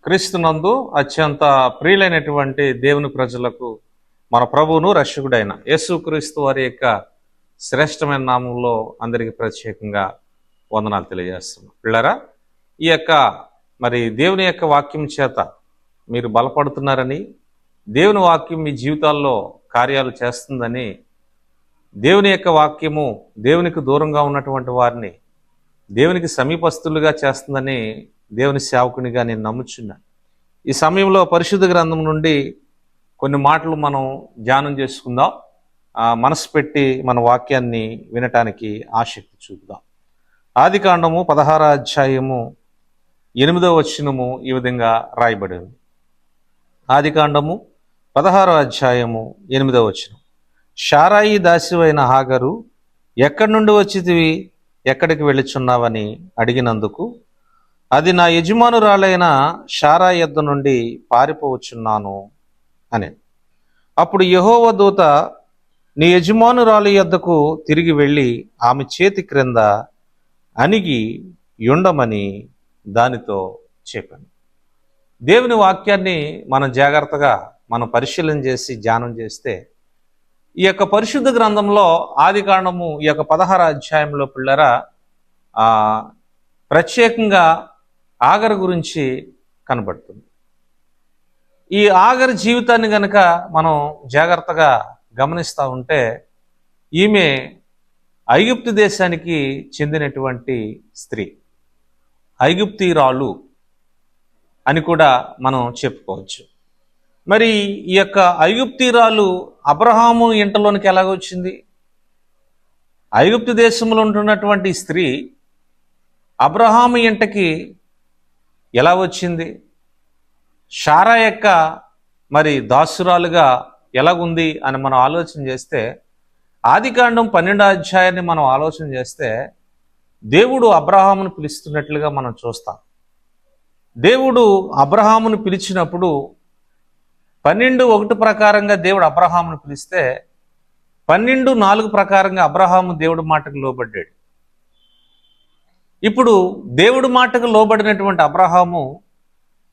క్రీస్తునందు అత్యంత ప్రియులైనటువంటి దేవుని ప్రజలకు మన ప్రభువును రక్షకుడైన యేసుక్రీస్తు వారి యొక్క శ్రేష్టమైన నామంలో అందరికీ ప్రత్యేకంగా వందనాలు తెలియజేస్తున్నాం. పిల్లరా, ఈ యొక్క దేవుని యొక్క వాక్యం చేత మీరు బలపడుతున్నారని, దేవుని వాక్యం మీ జీవితాల్లో కార్యాలు చేస్తుందని, దేవుని యొక్క వాక్యము దేవునికి దూరంగా ఉన్నటువంటి వారిని దేవునికి సమీపస్తులుగా చేస్తుందని దేవుని సేవకునిగా నేను నమ్ముచున్నాను. ఈ సమయంలో పరిశుద్ధ గ్రంథం నుండి కొన్ని మాటలు మనం ధ్యానం చేసుకుందాం. మనసు పెట్టి మన వాక్యాన్ని వినటానికి ఆసక్తి చూపుదాం. ఆదికాండము 16వ అధ్యాయము 8వ వచనము ఈ విధంగా రాయబడి ఉంది. ఆదికాండము 16వ అధ్యాయము 8వ వచనం. శారాయి దాసివైన హాగరు, ఎక్కడి నుండి వచ్చితివి, ఎక్కడికి వెళ్ళుచున్నావని అడిగినందుకు, అది నా యజమానురాలైన శారా యొద్ద నుండి పారిపోవచ్చున్నాను అని. అప్పుడు యెహోవా దూత, నీ యజమానురాలి యొద్దకు తిరిగి వెళ్ళి ఆమె చేతి క్రింద అణిగి ఉండమని దానితో చెప్పాను. దేవుని వాక్యాన్ని మనం జాగ్రత్తగా పరిశీలన చేసి ధ్యానం చేస్తే, ఈ యొక్క పరిశుద్ధ గ్రంథంలో ఆదికాండము ఈ యొక్క 16వ అధ్యాయంలో పిల్లరా ప్రత్యేకంగా ఆగరు గురించి కనబడుతుంది. ఈ ఆగరు జీవితాన్ని గనక మనం జాగ్రత్తగా గమనిస్తూ ఉంటే, ఈమె ఐగుప్తు దేశానికి చెందినటువంటి స్త్రీ, ఐగుప్తీరాలు అని కూడా మనం చెప్పుకోవచ్చు. మరి ఈ యొక్క ఐగుప్తీరాలు అబ్రహాము ఇంటలోనికి ఎలాగొచ్చింది? ఐగుప్తు దేశంలో ఉంటున్నటువంటి స్త్రీ అబ్రహాము ఇంటకి ఎలా వచ్చింది? శారా యొక్క దాసురాలుగా ఎలాగుంది అని మనం ఆలోచన చేస్తే, ఆదికాండం 12వ అధ్యాయాన్ని మనం ఆలోచన చేస్తే, దేవుడు అబ్రహామును పిలుస్తున్నట్లుగా మనం చూస్తాం. దేవుడు అబ్రహామును పిలిచినప్పుడు 12:1 ప్రకారంగా దేవుడు అబ్రహామును పిలిస్తే, 12:4 ప్రకారంగా అబ్రహాము దేవుడి మాటకు లోబడ్డాడు. ఇప్పుడు దేవుడి మాటకు లోబడినటువంటి అబ్రహాము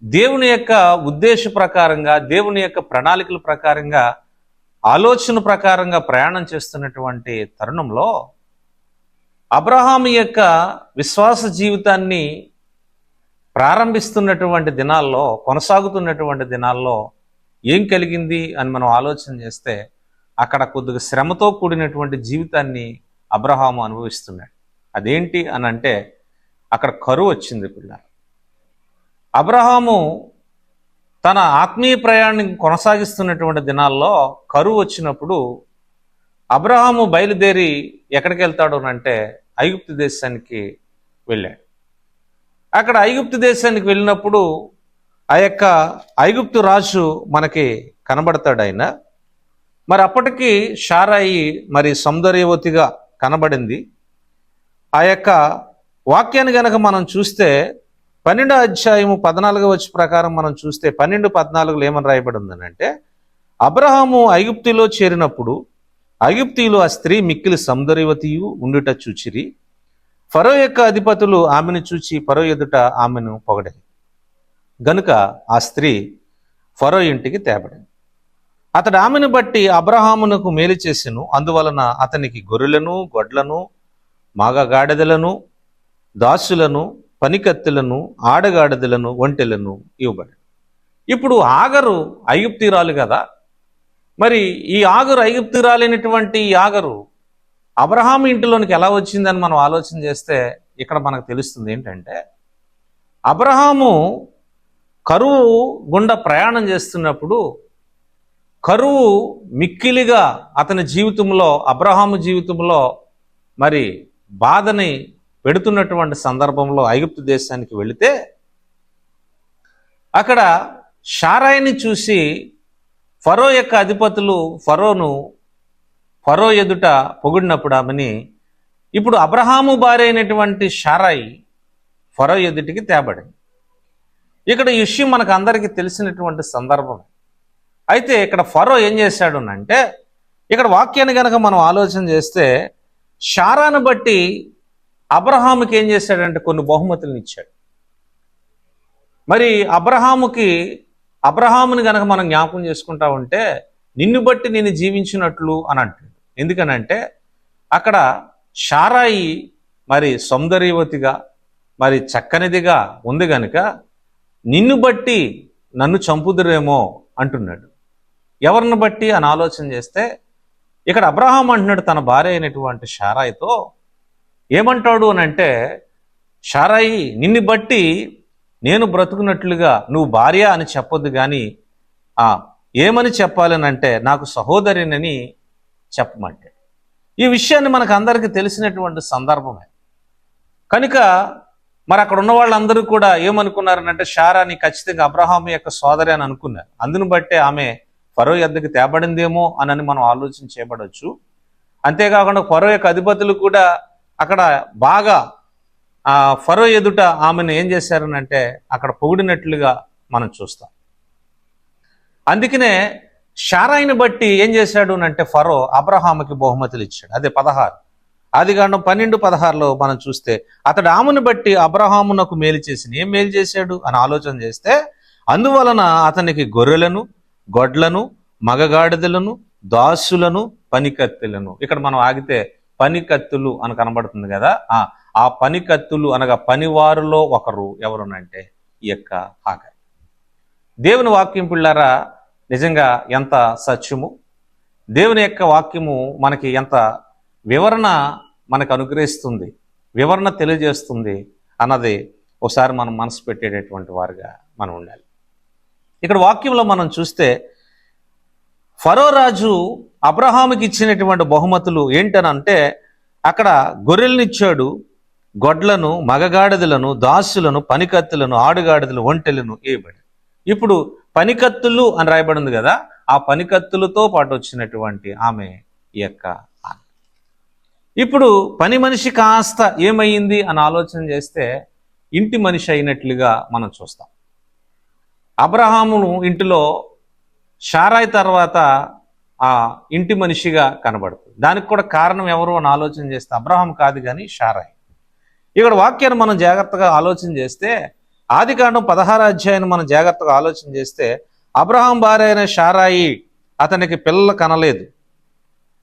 దేవుని యొక్క ఉద్దేశ ప్రకారంగా, దేవుని యొక్క ప్రణాళికల ప్రకారంగా, ఆలోచన ప్రకారంగా ప్రయాణం చేస్తున్నటువంటి తరుణంలో అబ్రహాము యొక్క విశ్వాస జీవితాన్ని ప్రారంభిస్తున్నటువంటి దినాల్లో, కొనసాగుతున్నటువంటి దినాల్లో ఏం కలిగింది అని మనం ఆలోచన చేస్తే, అక్కడ కొద్దిగా శ్రమతో కూడినటువంటి జీవితాన్ని అబ్రహాము అనుభవిస్తున్నాడు. అదేంటి అని అంటే, అక్కడ కరువు వచ్చింది. పిల్ల అబ్రహాము తన ఆత్మీయ ప్రయాణం కొనసాగిస్తున్నటువంటి దినాల్లో కరువు వచ్చినప్పుడు అబ్రహాము బయలుదేరి ఎక్కడికి వెళ్తాడు అంటే ఐగుప్తు దేశానికి వెళ్ళాడు. అక్కడ ఐగుప్తు దేశానికి వెళ్ళినప్పుడు ఆ యొక్క ఐగుప్తు రాజు మనకి కనబడతాడు. ఆయన అప్పటికి శారాయి సౌందర్యవతిగా కనబడింది. ఆ యొక్క వాక్యాన్ని గనక మనం చూస్తే 12వ అధ్యాయము 14వ వచనం ప్రకారం మనం చూస్తే 12:14 ఏమని రాయబడి ఉందనంటే, అబ్రహాము ఐగుప్తులో చేరినప్పుడు ఐగుప్తీయులు ఆ స్త్రీ మిక్కిలి సౌందర్యవతియు ఉండుట చూచిరి. ఫరో యొక్క అధిపతులు ఆమెను చూచి ఫరో ఎదుట ఆమెను పొగడేది. గనుక ఆ స్త్రీ ఫరో ఇంటికి తేబడింది. అతడు ఆమెను బట్టి అబ్రహామునకు మేలు చేసెను. అందువలన అతనికి గొర్రెలను, గొడ్లను, మాగగాడిదలను, దాసులను, పనికత్తెలను, ఆడగాడిదలను, ఒంటెలను ఇవ్వబడి. ఇప్పుడు ఆగరు ఐగుప్తీరాలు కదా. ఈ ఆగరు ఐగుప్తీరాలైనటువంటి ఈ ఆగరు అబ్రహాము ఇంటిలోనికి ఎలా వచ్చిందని మనం ఆలోచన చేస్తే, ఇక్కడ మనకు తెలుస్తుంది ఏంటంటే, అబ్రహాము కరువు గుండా ప్రయాణం చేస్తున్నప్పుడు కరువు మిక్కిలిగా అతని జీవితంలో, అబ్రహాము జీవితంలో బాధని పెడుతున్నటువంటి సందర్భంలో ఐగుప్తు దేశానికి వెళితే, అక్కడ శారాయిని చూసి ఫరో యొక్క అధిపతులు ఫరో ఎదుట పొగిడినప్పుడు ఆమెని, ఇప్పుడు అబ్రహాము భార్య అయినటువంటి శారాయి ఫరో ఎదుటికి తేబడింది. ఇక్కడ ఈ విషయం మనకు అందరికీ తెలిసినటువంటి సందర్భం. అయితే ఇక్కడ ఫరో ఏం చేశాడు అంటే, ఇక్కడ వాక్యాన్ని కనుక మనం ఆలోచన చేస్తే, శారాను బట్టి అబ్రహాముకి ఏం చేశాడంటే కొన్ని బహుమతులను ఇచ్చాడు. మరి అబ్రహాముని గనక మనం జ్ఞాపకం చేసుకుంటా ఉంటే నిన్ను బట్టి నేను జీవించినట్లు అని అంటాడు. ఎందుకనంటే అక్కడ శారాయి మరి సౌందర్యవతిగా మరి చక్కనిదిగా ఉంది గనుక నిన్ను బట్టి నన్ను చంపుదురేమో అంటున్నాడు. ఎవరిని బట్టి అని ఆలోచన చేస్తే ఇక్కడ అబ్రహాం అంటున్నాడు తన భార్య అయినటువంటి శారాయితో ఏమంటాడు అని అంటే, శారాయి నిన్ను బట్టి నేను బ్రతుకున్నట్లుగా నువ్వు భార్య అని చెప్పొద్దు, కానీ ఏమని చెప్పాలని అంటే నాకు సహోదరినని చెప్పమంటే. ఈ విషయాన్ని మనకు అందరికీ తెలిసినటువంటి సందర్భమే కనుక మరి అక్కడ ఉన్న వాళ్ళందరూ కూడా ఏమనుకున్నారనంటే శారాని ఖచ్చితంగా అబ్రహాం యొక్క సోదరి అని అనుకున్నారు. అందును బట్టే ఆమె ఫరో యొద్దకు తేబడిందేమో అని మనం ఆలోచన చేయబడవచ్చు. అంతేకాకుండా ఫరో యొక్క అధిపతులు కూడా అక్కడ బాగా ఫరో ఎదుట ఆమెను ఏం చేశారనంటే అక్కడ పొగిడినట్లుగా మనం చూస్తాం. అందుకనే శారాయిని బట్టి ఏం చేశాడు అంటే ఫరో అబ్రహాముకి బహుమతులు ఇచ్చాడు. అదే 16 ఆదికాండం 12:16 మనం చూస్తే అతడు ఆమెను బట్టి అబ్రహామునకు మేలు చేసిన ఏం మేలు చేశాడు అని ఆలోచన చేస్తే అందువలన అతనికి గొర్రెలను గొడ్లను మగగాడిదలను దాసులను పనికత్తులను, ఇక్కడ మనం ఆగితే పనికత్తులు అని కనబడుతుంది కదా, ఆ పనికత్తులు అనగా పనివారులో ఒకరు ఎవరునంటే ఈ యొక్క హాగర్. దేవుని వాక్యం పిల్లారా నిజంగా ఎంత సత్యము, దేవుని యొక్క వాక్యము మనకి ఎంత వివరణ మనకు అనుగ్రహిస్తుంది, వివరణ తెలియజేస్తుంది అన్నది ఒకసారి మనం మనసు పెట్టేటటువంటి వారుగా మనం ఉండాలి. ఇక్కడ వాక్యంలో మనం చూస్తే ఫరో రాజు అబ్రహాముకి ఇచ్చినటువంటి బహుమతులు ఏంటనంటే అక్కడ గొర్రెలను ఇచ్చాడు, గొడ్లను మగగాడిదలను దాసులను పనికత్తులను ఆడుగాడిదలు ఒంటెలను ఇవ్వబడి. ఇప్పుడు పనికత్తులు అని రాయబడింది కదా, ఆ పనికత్తులతో పాటు వచ్చినటువంటి ఆమె ఈ యొక్క ఆమె. ఇప్పుడు పని మనిషి కాస్త ఏమయ్యింది అని ఆలోచన చేస్తే ఇంటి మనిషి అయినట్లుగా మనం చూస్తాం. అబ్రహామును ఇంటిలో శారాయి తర్వాత ఆ ఇంటి మనిషిగా కనబడుతుంది. దానికి కూడా కారణం ఎవరు అని ఆలోచన చేస్తే అబ్రహాం కాదు కానీ శారాయి. ఇక్కడ వాక్యాన్ని మనం జాగ్రత్తగా ఆలోచన చేస్తే ఆదికాండం 16 అధ్యాయాన్ని మనం జాగ్రత్తగా ఆలోచన చేస్తే అబ్రహాం భార్య అయిన శారాయి అతనికి పిల్లలు కనలేదు.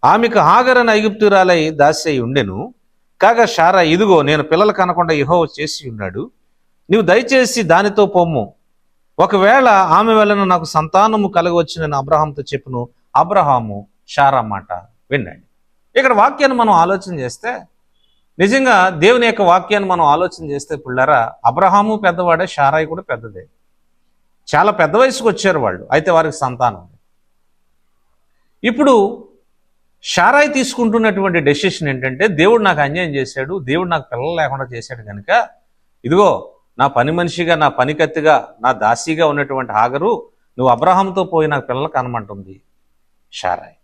ఆమెకు హాగర్ అనే ఐగుప్తురాలై దాసి అయి ఉండెను. కాగా శారాయి ఇదిగో నేను పిల్లలు కనకుండా యెహోవా చేసి ఉన్నాడు, నీవు దయచేసి దానితో పొమ్ము, ఒకవేళ ఆమె వలన నాకు సంతానము కలగవచ్చునని అబ్రహాంతో చెప్పును. అబ్రహాము శారా మాట విన్నాడు. ఇక్కడ వాక్యాన్ని మనం ఆలోచన చేస్తే నిజంగా దేవుని యొక్క వాక్యాన్ని మనం ఆలోచన చేస్తే పిల్లరా అబ్రహాము పెద్దవాడే, శారాయి కూడా పెద్దదే. చాలా పెద్ద వయసుకు వచ్చారు వాళ్ళు, అయితే వారికి సంతానం. ఇప్పుడు శారాయి తీసుకుంటున్నటువంటి డెసిషన్ ఏంటంటే దేవుడు నాకు అన్యాయం చేశాడు, దేవుడు నాకు పిల్లలు లేకుండా చేశాడు కనుక ఇదిగో నా పని మనిషిగా నా పనికత్తిగా నా దాసిగా ఉన్నటువంటి హాగరు నువ్వు అబ్రహాంతో పోయి నాకు పిల్లలు కనమంటుంది శారాయి.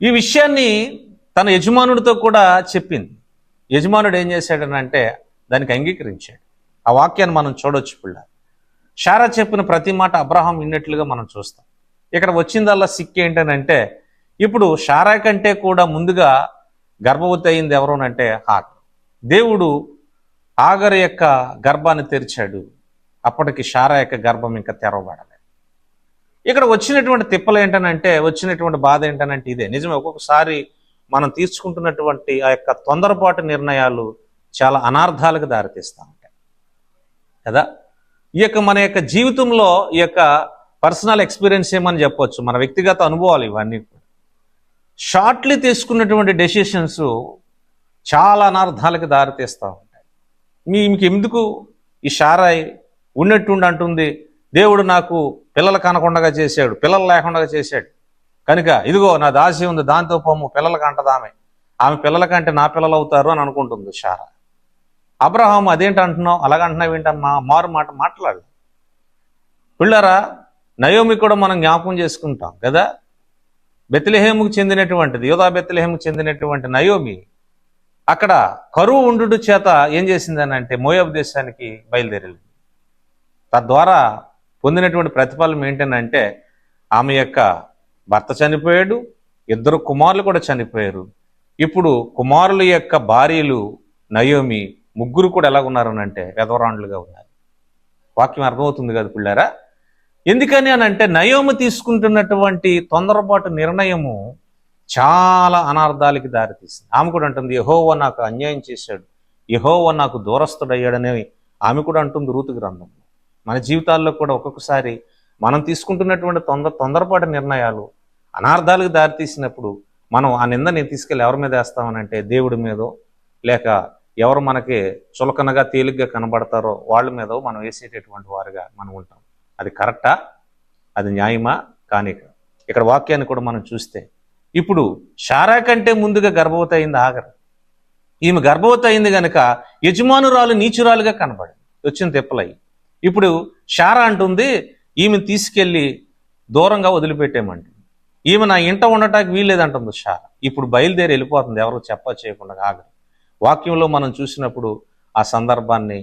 ఈ విషయాన్ని తన యజమానుడితో కూడా చెప్పింది. యజమానుడు ఏం చేశాడనంటే దానికి అంగీకరించాడు. ఆ వాక్యాన్ని మనం చూడొచ్చు పిల్ల. శారా చెప్పిన ప్రతి మాట అబ్రహాం విన్నట్లుగా మనం చూస్తాం. ఇక్కడ వచ్చిందల్లా సిక్కు ఏంటనంటే ఇప్పుడు శారా కంటే కూడా ముందుగా గర్భవతి అయింది ఎవరోనంటే హాగర్. దేవుడు హాగర్ యొక్క గర్భాన్ని తెరిచాడు. అప్పటికి శారా యొక్క గర్భం ఇంకా తెరవబడలేదు. ఇక్కడ వచ్చినటువంటి తిప్పలు ఏంటనంటే వచ్చినటువంటి బాధ ఏంటనంటే ఇదే. నిజమే, ఒక్కొక్కసారి మనం తీసుకుంటున్నటువంటి ఆ యొక్క తొందరపాటు నిర్ణయాలు చాలా అనార్థాలకు దారితీస్తూ ఉంటాయి కదా. ఈ యొక్క మన యొక్క జీవితంలో ఈ యొక్క పర్సనల్ ఎక్స్పీరియన్స్ ఏమని చెప్పొచ్చు, మన వ్యక్తిగత అనుభవాలు ఇవన్నీ కూడా. షార్ట్లీ తీసుకున్నటువంటి డెసిషన్స్ చాలా అనార్థాలకు దారితీస్తూ ఉంటాయి. మీకు ఎందుకు ఈ శారాయి ఉన్నట్టుండి అంటుంది దేవుడు నాకు పిల్లలు కనకుండా చేశాడు, పిల్లలు లేకుండా చేశాడు కనుక ఇదిగో నా దాసి ఉంది దాంతో పొమ్ము, పిల్లలకి అంటదామె, ఆమె పిల్లలకంటే నా పిల్లలు అవుతారు అని అనుకుంటుంది శారా. అబ్రహాం అదేంటి అంటున్నావు, అలాగంటున్నావు ఏంటమ్మా, మారు మాట మాట్లాడు పిల్లరా. నయోమి కూడా మనం జ్ఞాపకం చేసుకుంటాం కదా. బెత్లెహేముకు చెందినటువంటిది, యోధా బెత్లెహేముకు చెందినటువంటి నయోమి అక్కడ కరువు ఉండు చేత ఏం చేసిందని అంటే మోయాబు దేశానికి బయలుదేరింది. తద్వారా పొందినటువంటి ప్రతిఫలం ఏంటంటే ఆమె యొక్క భర్త చనిపోయాడు, 2 కుమారులు కూడా చనిపోయారు. ఇప్పుడు కుమారుల యొక్క భార్యలు నయోమి 3 కూడా ఎలాగున్నారు అంటే వెధవరాండ్లుగా ఉన్నారు. వాక్యం అర్థమవుతుంది కదా పిల్లారా? ఎందుకని అని అంటే నయోమి తీసుకుంటున్నటువంటి తొందరపాటు నిర్ణయము చాలా అనార్థాలకి దారితీసింది. ఆమె కూడా అంటుంది, యెహోవా నాకు అన్యాయం చేశాడు, యెహోవా నాకు దూరస్తుడయ్యాడని ఆమె కూడా అంటుంది రూతు గ్రంథంలో. మన జీవితాల్లో కూడా ఒక్కొక్కసారి మనం తీసుకుంటున్నటువంటి తొందరపాటు నిర్ణయాలు అనార్థాలకు దారితీసినప్పుడు మనం ఆ నిందని తీసుకెళ్ళి ఎవరి మీద వేస్తామనంటే దేవుడి మీదో, లేక ఎవరు మనకి చులకనగా తేలిగ్గా కనబడతారో వాళ్ళ మీదో మనం వేసేటటువంటి వారుగా మనం ఉంటాం. అది కరెక్టా? అది న్యాయమా? కానీ ఇక్కడ వాక్యాన్ని కూడా మనం చూస్తే ఇప్పుడు శారా కంటే ముందుగా గర్భవతి అయింది ఆగర్. ఈమె గర్భవతి అయింది కనుక యజమానురాలు నీచురాలుగా కనబడింది, వచ్చిన తిప్పలయ్యి. ఇప్పుడు శారా అంటుంది ఈమెను తీసుకెళ్ళి దూరంగా వదిలిపెట్టేమంటుంది. ఈమె నా ఇంట ఉండటానికి వీల్లేదంటుంది శారా. ఇప్పుడు బయలుదేరి వెళ్ళిపోతుంది ఎవరు చేయకుండా ఆగర్. వాక్యంలో మనం చూసినప్పుడు ఆ సందర్భాన్ని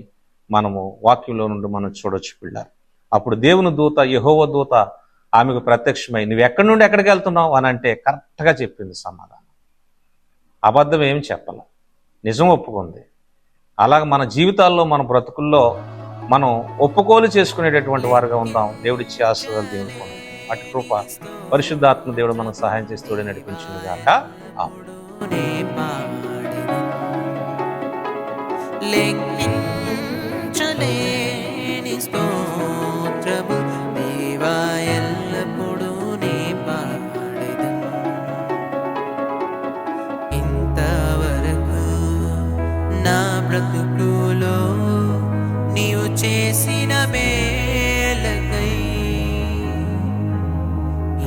మనము వాక్యంలో నుండి మనం చూడొచ్చు పిల్లారు. అప్పుడు దేవుని దూత, యెహోవా దూత ఆమెకు ప్రత్యక్షమై నువ్వు ఎక్కడి నుండి ఎక్కడికి వెళ్తున్నావు అని అంటే కరెక్ట్గా చెప్పింది సమాధానం. అబద్ధం ఏమి చెప్పాల, నిజం ఒప్పుకుంది. అలాగ మన జీవితాల్లో మన బ్రతుకుల్లో మనం ఒప్పుకోలు చేసుకునేటటువంటి వారుగా ఉందాం. దేవుడిచ్చే ఆశీర్వాదాలు దేవుని పొందాం. అటు కృప పరిశుద్ధాత్మ దేవుడు మనకు సహాయం చేస్తూ నడిపించింది కాక. లెక్కించలేని స్తోత్రము దేవా, ఎల్లప్పుడూ నీ పాడెదను. ఇంతవరకు నా బ్రతుకులో నీవు చేసిన మేలకై,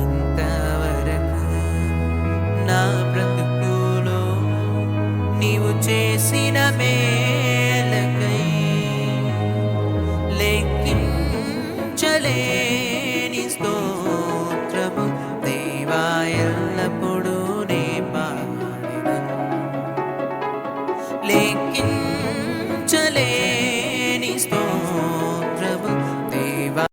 ఇంతవరకు నా బ్రతుకులో నీవు చేసిన మేలకై లెక్కించలేని స్తోత్రము